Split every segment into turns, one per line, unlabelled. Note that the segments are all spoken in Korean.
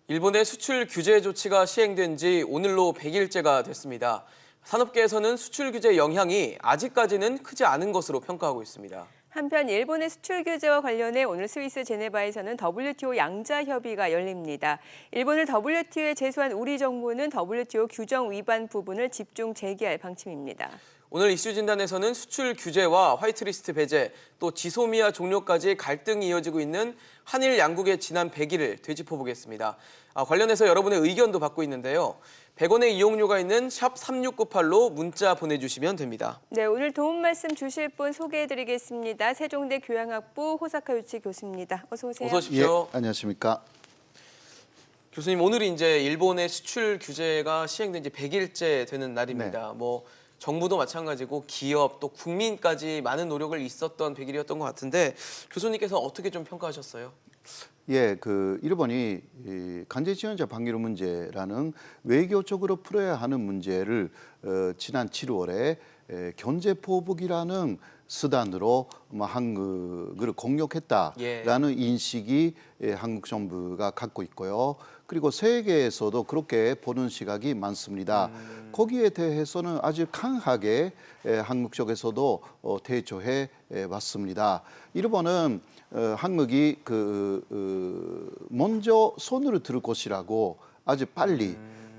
일본의 수출 규제 조치가 시행된 지 오늘로 100일째가 됐습니다. 산업계에서는 수출 규제 영향이 아직까지는 크지 않은 것으로 평가하고 있습니다.
한편 일본의 수출 규제와 관련해 오늘 스위스 제네바에서는 WTO 양자 협의가 열립니다. 일본을 WTO에 제소한 우리 정부는 WTO 규정 위반 부분을 집중 제기할 방침입니다.
오늘 이슈 진단에서는 수출 규제와 화이트리스트 배제, 또 지소미아 종료까지 갈등이 이어지고 있는 한일 양국의 지난 100일을 되짚어보겠습니다. 관련해서 여러분의 의견도 받고 있는데요. 100원의 이용료가 있는 샵 3698로 문자 보내주시면 됩니다.
네, 오늘 도움 말씀 주실 분 소개해드리겠습니다. 세종대 교양학부 호사카 유치 교수입니다. 어서 오세요.
어서 오십시오.
예, 안녕하십니까.
교수님, 오늘이 이제 일본의 수출 규제가 시행된 지 100일째 되는 날입니다.
네.
정부도 마찬가지고 기업 또 국민까지 많은 노력을 있었던 100일이었던 것 같은데 교수님께서 어떻게 좀 평가하셨어요?
예, 일본이 이 간제 지원자 방류 문제라는 외교적으로 풀어야 하는 문제를 지난 7월에 견제 포복이라는 수단으로 한국을 공격했다라는 인식이 한국 정부가 갖고 있고요. 그리고 세계에서도 그렇게 보는 시각이 많습니다. 거기에 대해서는 아주 강하게 한국 쪽에서도 대처해 왔습니다. 일본은 한국이 먼저 손으로 들 것이라고 아주 빨리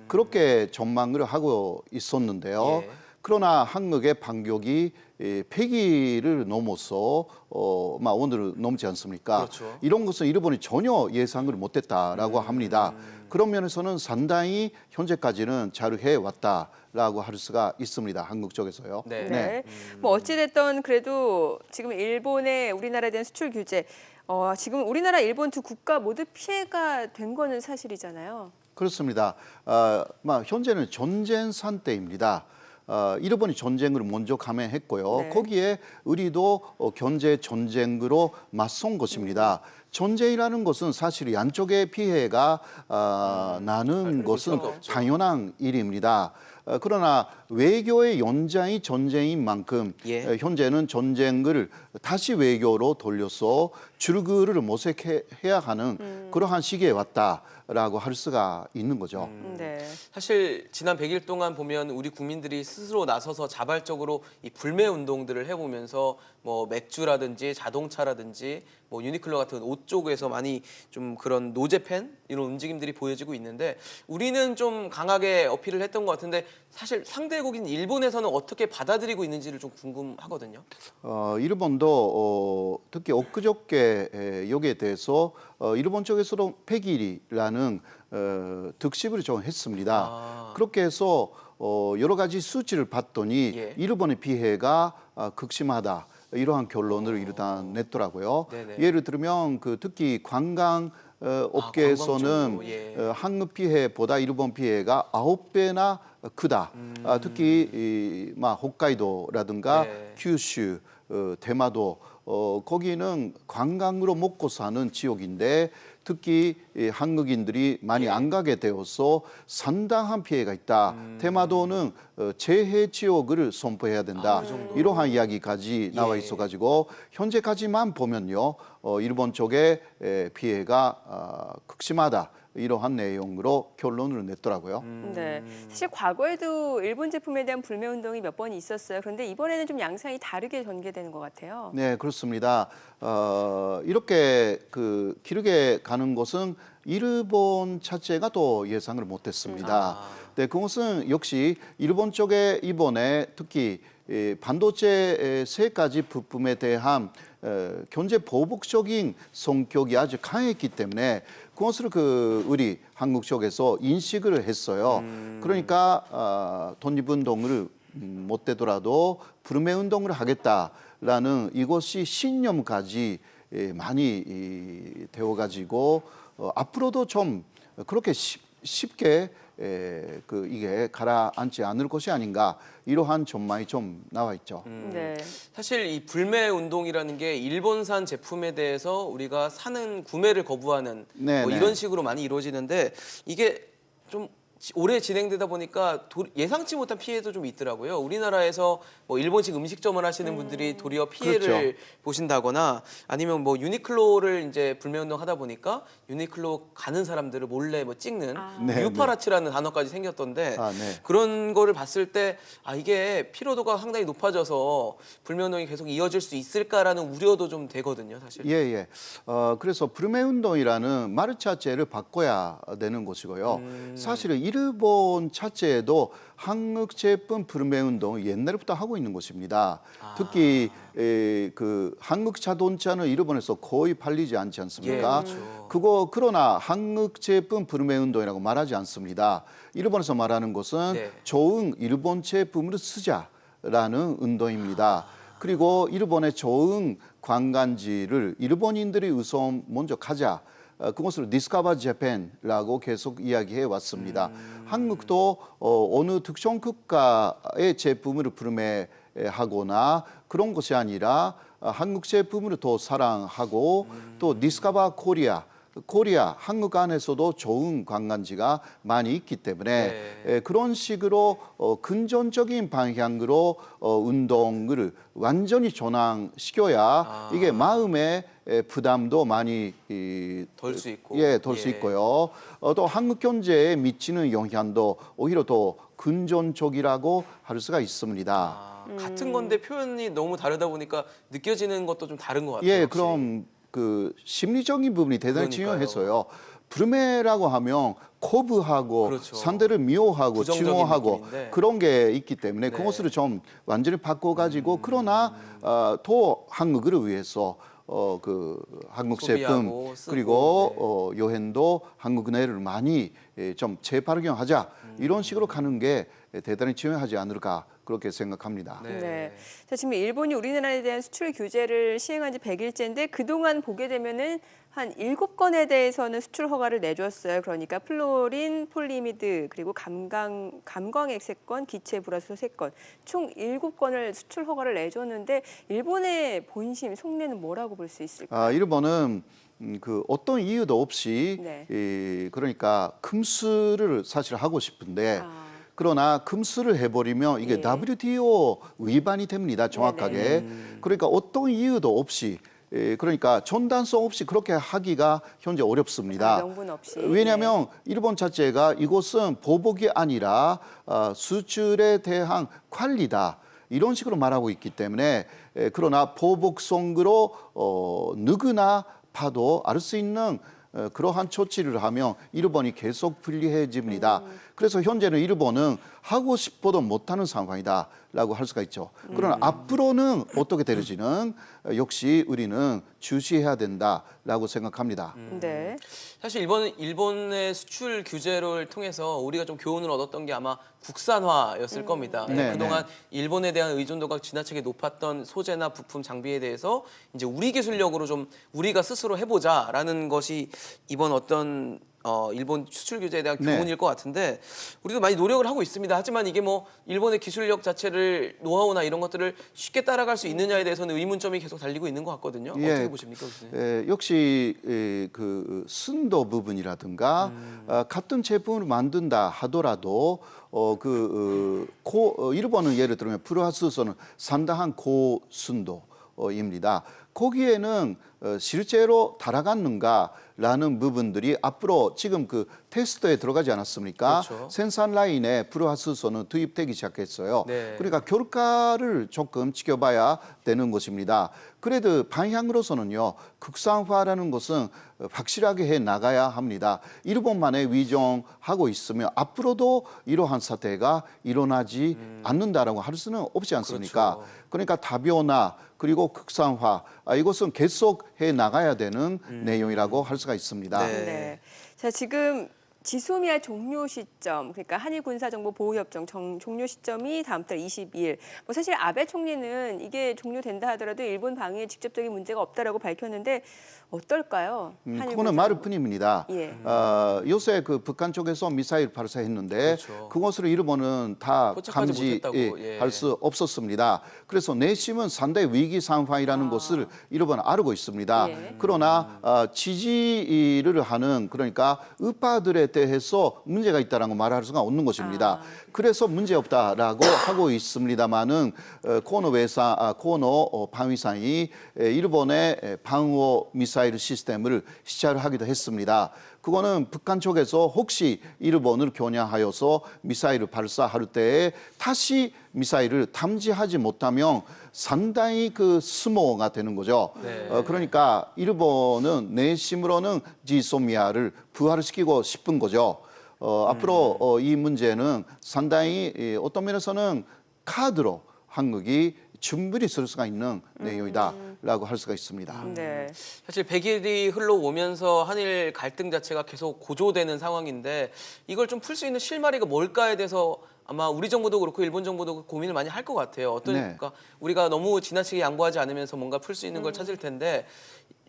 그렇게 전망을 하고 있었는데요.
예.
그러나 한국의 반격이 100일을 넘어서 오늘 넘지 않습니까?
그렇죠.
이런 것은 일본이 전혀 예상을 못했다라고 합니다. 그런 면에서는 상당히 현재까지는 잘 해왔다라고 할 수가 있습니다. 한국 쪽에서요.
네.
네. 어찌됐든 그래도 지금 일본의 우리나라에 대한 수출 규제, 지금 우리나라, 일본 두 국가 모두 피해가 된 거는 사실이잖아요.
그렇습니다. 현재는 전쟁 상태입니다. 일본이 전쟁을 먼저 감행했고요.
네.
거기에 우리도 경제 전쟁으로 맞선 것입니다. 전쟁이라는 것은 사실 양쪽의 피해가 나는 것은
그렇죠.
당연한 일입니다. 그러나 외교의 연장이 전쟁인 만큼
예.
현재는 전쟁을 다시 외교로 돌려서 줄거리를 모색해야 하는 그러한 시기에 왔다라고 할 수가 있는 거죠.
네.
사실 지난 100일 동안 보면 우리 국민들이 스스로 나서서 자발적으로 이 불매 운동들을 해보면서 맥주라든지 자동차라든지 유니클로 같은 옷 쪽에서 많이 좀 그런 노제팬 이런 움직임들이 보여지고 있는데 우리는 좀 강하게 어필을 했던 것 같은데 사실 상대국인 일본에서는 어떻게 받아들이고 있는지를 좀 궁금하거든요.
일본도 특히 엊그저께 여기에 대해서 일본 쪽에서도 100일이라는 특집을 좀 했습니다. 그렇게 해서 여러 가지 수치를 봤더니
예.
일본의 피해가 극심하다. 이러한 결론을 일단 냈더라고요.
네네.
예를 들면 특히 관광 업계에서는
관광 쪽으로, 예.
한국 피해보다 일본 피해가 9배나 크다. 특히 홋카이도라든가
네.
규슈, 대마도 거기는 관광으로 먹고 사는 지역인데 특히 한국인들이 많이 안 가게 되어서 상당한 피해가 있다. 대마도는 재해 지역을 선포해야 된다. 이러한 이야기까지 나와 있어가지고 현재까지만 보면요, 일본 쪽의 피해가 극심하다. 이러한 내용으로 결론을 냈더라고요.
네. 사실 과거에도 일본 제품에 대한 불매 운동이 몇 번 있었어요. 그런데 이번에는 좀 양상이 다르게 전개되는 것 같아요.
네, 그렇습니다. 이렇게 길게 가는 것은 일본 자체가 또 예상을 못했습니다. 네, 그것은 역시 일본 쪽에 이번에 특히 반도체 세 가지 부품에 대한 경제 보복적인 성격이 아주 강했기 때문에 그것을 우리 한국 쪽에서 인식을 했어요. 그러니까 독립운동을 못 되더라도 불매 운동을 하겠다라는 이것이 신념까지 많이 되어가지고 앞으로도 좀 그렇게 쉽게 이게 가라앉지 않을 것이 아닌가 이러한 전망이 좀 나와 있죠.
네.
사실 이 불매 운동이라는 게 일본산 제품에 대해서 우리가 사는 구매를 거부하는
네, 네.
이런 식으로 많이 이루어지는데 이게 좀 오래 진행되다 보니까 예상치 못한 피해도 좀 있더라고요. 우리나라에서 뭐 일본식 음식점을 하시는 분들이 도리어 피해를
그렇죠.
보신다거나 아니면 뭐 유니클로를 이제 불매운동 하다 보니까 유니클로 가는 사람들을 몰래 뭐 찍는
네,
유파라치라는 단어까지 생겼던데
아, 네.
그런 거를 봤을 때 이게 피로도가 상당히 높아져서 불매운동이 계속 이어질 수 있을까라는 우려도 좀 되거든요, 사실.
예, 예. 그래서 불매운동이라는 말 자체를 바꿔야 되는 것이고요. 사실은 일본 자체에도 한국 제품 불매운동을 옛날부터 하고 있는 것입니다. 특히 그 한국 자동차는 일본에서 거의 팔리지 않지 않습니까?
예, 그렇죠.
그러나 한국 제품 불매운동이라고 말하지 않습니다. 일본에서 말하는 것은
네.
좋은 일본 제품을 쓰자라는 운동입니다. 그리고 일본의 좋은 관광지를 일본인들이 우선 먼저 가자. 그것을 디스커버 재팬이라고 계속 이야기해 왔습니다. 한국도 어느 특정 국가의 제품을 불매하거나 그런 것이 아니라 한국 제품을 더 사랑하고 또 디스커버 코리아 한국 안에서도 좋은 관광지가 많이 있기 때문에 그런 식으로 근전적인 방향으로 운동을 완전히 전환시켜야 이게 마음의 부담도 많이
덜 수 있고.
덜 수 있고요. 또 한국 경제에 미치는 영향도 오히려 더 근전적이라고 할 수가 있습니다.
같은 건데 표현이 너무 다르다 보니까 느껴지는 것도 좀 다른 것 같아요.
예,
확실히.
그럼 그 심리적인 부분이 대단히
그러니까요.
중요해서요. 불매라고 하면 거부하고
그렇죠.
상대를 미워하고
부정적인
증오하고
느낌인데.
그런 게 있기 때문에
네.
그것을 좀 완전히 바꿔가지고 그러나 더 한국을 위해서 그 한국 제품
소비하고 쓰고,
그리고 여행도 한국 내를 많이 좀 재발견하자 이런 식으로 가는 게 대단히 중요하지 않을까 그렇게 생각합니다.
네.
네. 자, 지금 일본이 우리나라에 대한 수출 규제를 시행한 지 100일째인데 그동안 보게 되면은 한 7건에 대해서는 수출 허가를 내줬어요. 그러니까 플로린, 폴리미드, 그리고 감광액세권, 기체 불화소 3건, 총 7건을 수출 허가를 내줬는데 일본의 본심, 속내는 뭐라고 볼 수 있을까요?
일본은 그 어떤 이유도 없이
네.
그러니까 금수를 사실 하고 싶은데
아.
그러나 금수를 해버리면 이게
예.
WTO 위반이 됩니다. 정확하게. 그러니까 어떤 이유도 없이 그러니까 전단성 없이 그렇게 하기가 현재 어렵습니다.
명분 없이.
왜냐하면 일본 자체가 이것은 보복이 아니라 수출에 대한 관리다. 이런 식으로 말하고 있기 때문에 그러나 보복성으로 누구나 봐도 알 수 있는 그러한 조치를 하면 일본이 계속 불리해집니다. 그래서 현재는 일본은 하고 싶어도 못하는 상황이다라고 할 수가 있죠. 그러나 앞으로는 어떻게 될지는 역시 우리는 주시해야 된다라고 생각합니다.
네.
사실 일본의 수출 규제를 통해서 우리가 좀 교훈을 얻었던 게 아마 국산화였을 겁니다.
네,
그동안 일본에 대한 의존도가 지나치게 높았던 소재나 부품, 장비에 대해서 이제 우리 기술력으로 좀 우리가 스스로 해보자라는 것이 이번 어떤 일본 수출 규제에 대한
네.
교훈일 것 같은데 우리도 많이 노력을 하고 있습니다. 하지만 이게 뭐 일본의 기술력 자체를 노하우나 이런 것들을 쉽게 따라갈 수 있느냐에 대해서는 의문점이 계속 달리고 있는 것 같거든요. 어떻게 보십니까, 교수님?
역시 그 순도 부분이라든가 같은 제품을 만든다 하더라도 일본은 예를 들면 프로하스소는 상당한 고순도입니다. 거기에는 실제로 달아갔는가라는 부분들이 앞으로 지금 그 테스트에 들어가지 않았습니까?
그렇죠.
생산 라인에 프로하스소는 투입되기 시작했어요.
네.
그러니까 결과를 조금 지켜봐야 되는 것입니다. 그래도 방향으로서는요, 국산화라는 것은 확실하게 해 나가야 합니다. 일본만에 위정하고 있으면 앞으로도 이러한 사태가 일어나지 않는다라고 할 수는 없지 않습니까?
그렇죠.
그러니까 다변화 그리고 국산화 이것은 계속 해 나가야 되는 내용이라고 할 수가 있습니다.
네.
네. 자, 지금 지소미아 종료 시점, 그러니까 한일 군사정보보호협정 종료 시점이 다음 달 22일. 뭐 사실 아베 총리는 이게 종료된다 하더라도 일본 방위에 직접적인 문제가 없다라고 밝혔는데 어떨까요? 한일
그거는 말일 뿐입니다.
예.
요새 그 북한 쪽에서 미사일 발사했는데
그렇죠.
그것을 일본은 다
포착하지 못했다고, 예.
감지할 수 없었습니다. 그래서 내심은 상당히 위기 상황이라는 것을 일본은 알고 있습니다.
예.
그러나 지지를 하는 그러니까 우파들의 대해서 문제가 있다라고 말할 수가 없는 것입니다. 그래서 문제 없다라고 하고 있습니다만은 코노 방위상이 일본의 방어 미사일 시스템을 시찰을 하기도 했습니다. 그거는 북한 쪽에서 혹시 일본을 겨냥하여서 미사일을 발사할 때에 다시 미사일을 탐지하지 못하면 상당히 그 스모가 되는 거죠.
네.
그러니까 일본은 내심으로는 지소미아를 부활시키고 싶은 거죠. 앞으로 이 문제는 상당히 어떤 면에서는 카드로 한국이 충분히 쓸 수가 있는 내용이다라고 할 수가 있습니다.
네.
사실 100일이 흘러오면서 한일 갈등 자체가 계속 고조되는 상황인데 이걸 좀 풀 수 있는 실마리가 뭘까에 대해서 아마 우리 정부도 그렇고 일본 정부도 고민을 많이 할 것 같아요. 어떠니까 우리가 너무 지나치게 양보하지 않으면서 뭔가 풀 수 있는 걸 찾을 텐데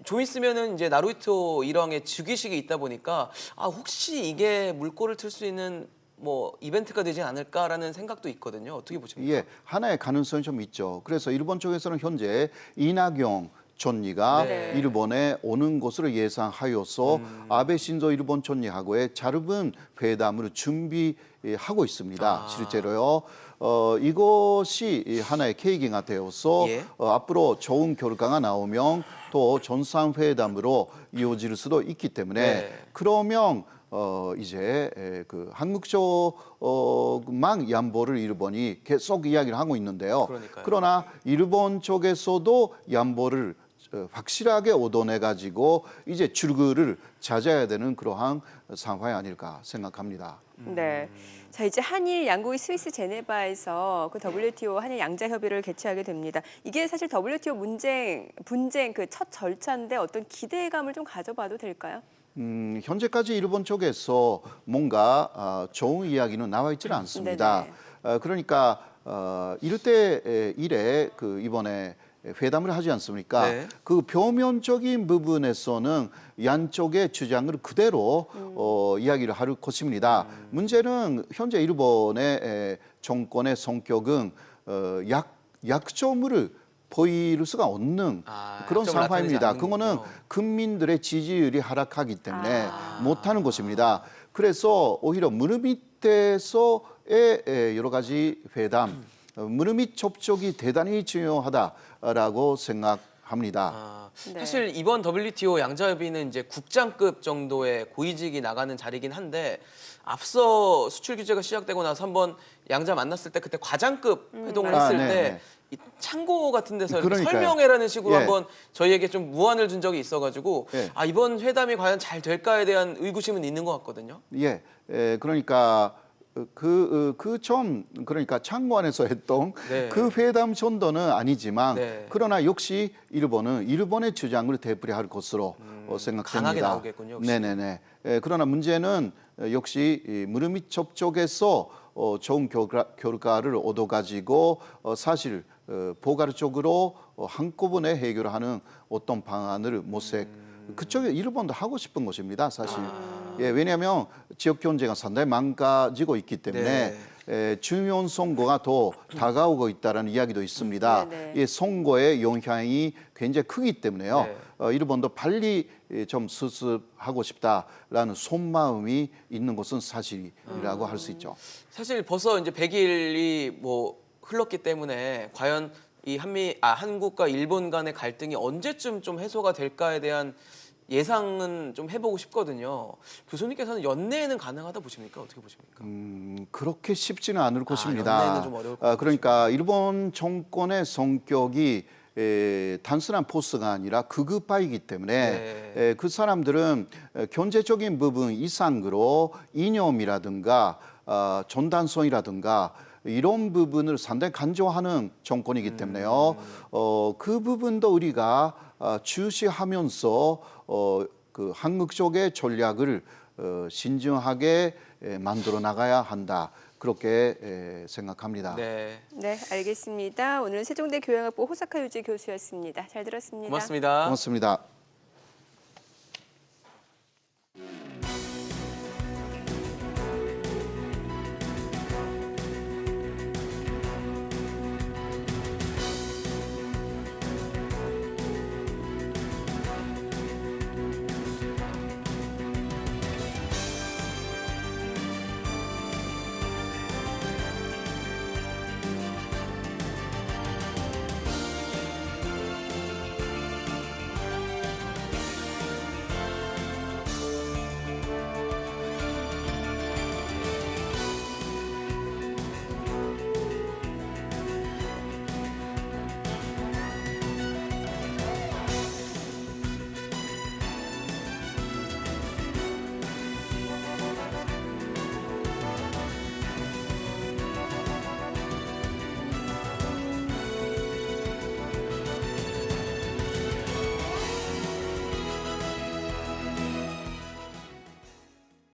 좀 있으면은 이제 나루히토 일왕의 즉위식이 있다 보니까 혹시 이게 물꼬를 틀 수 있는 뭐 이벤트가 되지 않을까라는 생각도 있거든요. 어떻게 보십니까?
예, 하나의 가능성이 좀 있죠. 그래서 일본 쪽에서는 현재 이낙연 총리가
네.
일본에 오는 것으로 예상하여서 아베 신조 일본 총리하고의 짧은 회담을 준비하고 있습니다. 실제로요. 이것이 하나의 계기가 되어서
예.
앞으로 좋은 결과가 나오면 또 정상회담으로 이어질 수도 있기 때문에
네.
그러면 이제 그 한국 쪽만 양보를 일본이 계속 이야기를 하고 있는데요.
그러니까요.
그러나 일본 쪽에서도 양보를 확실하게 얻어내 가지고 이제 출구를 찾아야 되는 그러한 상황이 아닐까 생각합니다.
네. 자, 이제 한일 양국이 스위스 제네바에서 그 WTO 한일 양자 협의를 개최하게 됩니다. 이게 사실 WTO 분쟁 그 첫 절차인데 어떤 기대감을 좀 가져봐도 될까요?
현재까지 일본 쪽에서 뭔가 좋은 이야기는 나와 있지는 않습니다. 그러니까 이럴 때 일에 그 이번에 회담을 하지 않습니까?
네.
그 표면적인 부분에서는 양쪽의 주장을 그대로 이야기를 할 것입니다. 문제는 현재 일본의 정권의 성격은 약점을 보일 수가 없는 그런
약점을
상황입니다.
나타내지
그거는
않는군요.
국민들의 지지율이 하락하기 때문에 못하는 것입니다. 그래서 오히려 무릎 밑에서의 여러 가지 회담, 무릎 밑 접촉이 대단히 중요하다라고 생각합니다.
네.
사실 이번 WTO 양자협의는 이제 국장급 정도의 고위직이 나가는 자리긴 한데 앞서 수출 규제가 시작되고 나서 한번 양자 만났을 때 그때 과장급 회동을 했을
네,
때
네.
이 창고 같은 데서 이렇게
그러니까요.
설명회라는 식으로
예.
한번 저희에게 좀 무안을 준 적이 있어가지고
예.
이번 회담이 과연 잘 될까에 대한 의구심은 있는 것 같거든요.
예, 그러니까 그러니까 창관에서 했던
네.
그 회담 정도는 아니지만
네.
그러나 역시 일본은 일본의 주장을 되풀이할 것으로 생각됩니다.
강하게 나오겠군요, 역시.
네네네. 그러나 문제는 역시 이 무릎 밑 접촉에서 좋은 결과를 얻어가지고 사실 포괄 쪽으로 한꺼번에 해결하는 어떤 방안을 모색. 그쪽에 일본도 하고 싶은 것입니다, 사실. 예, 왜냐하면 지역 경제가 상당히 망가지고 있기 때문에 중요한 선거가 더 다가오고 있다는 이야기도 있습니다. 이 선거의 영향이 굉장히 크기 때문에요. 일본도 빨리 좀 수습하고 싶다라는 속마음이 있는 것은 사실이라고 할 수 있죠.
사실 벌써 이제 100일이 뭐 흘렀기 때문에 과연 이 한국과 일본 간의 갈등이 언제쯤 좀 해소가 될까에 대한 예상은 좀 해보고 싶거든요. 교수님께서는 연내에는 가능하다 보십니까? 어떻게 보십니까?
그렇게 쉽지는 않을 것입니다.
연내는 좀 어려울 것
그러니까 일본 정권의 성격이 단순한 포스가 아니라 극우파이기 때문에 그 사람들은 경제적인 부분 이상으로 이념이라든가 전단성이라든가 이런 부분을 상당히 간조하는 정권이기 때문에요. 그 부분도 우리가 주시하면서 그 한국 쪽의 전략을 신중하게 만들어 나가야 한다. 그렇게 생각합니다.
네,
네, 알겠습니다. 오늘 세종대 교양학부 호사카 유지 교수였습니다. 잘 들었습니다.
고맙습니다.
고맙습니다.